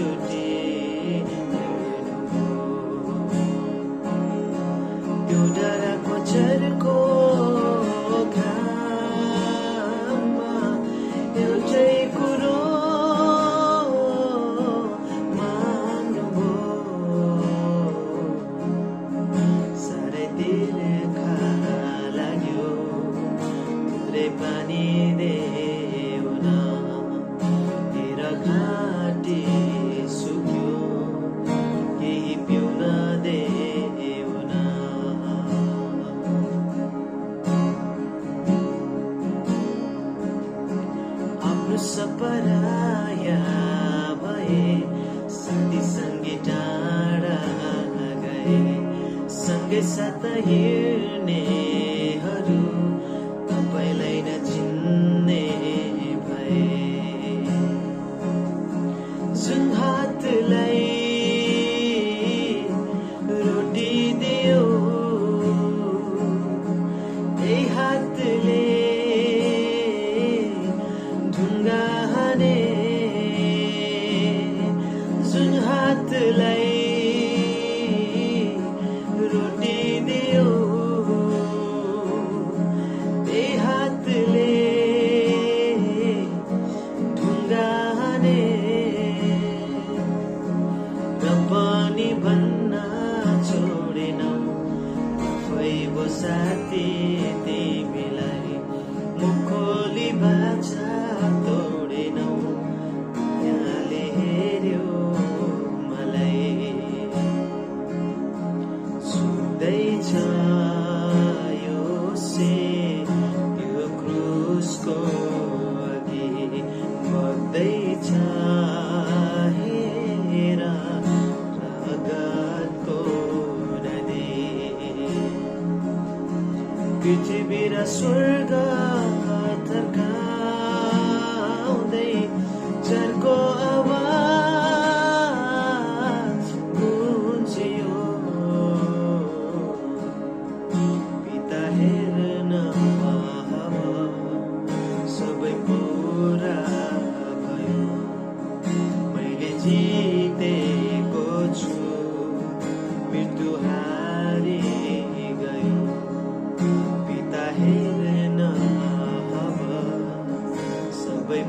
चोटि हेर्नुभयो। त्यो डाँडाको चर्को घाममा एउटै कुरो पानी देऊ न, तेरा घाटी सुक्यो, केही पिउन देऊ न। आफ्नो सपराया भए, साथीसँगै टाढा गए, सँगै साथ हिँड्नेहरू तपाईँलाई नचिन्ने भए। जुन हातलाई रोटी दियो, त्यही हातले ढुङ्गा हाने। जुन हातलाई रोटी दियो, पनि भन्न छोडेनौ आफैको साथी तिमीलाई। मुखोली बाछा तोडेनौ, यहाँले हेर्यो मलाई। सुन्दैछ यो से त्यो क्रुसको अघि बग्दैछ पृथ्वी र स्वर्ग थर्काउँदै चर्को आवाज गुन्जियो। पिता हेर्न अब सबै पुरा भयो। मैले जितेको छु, मृत्यु हारी गयो। हेर्न अब सबै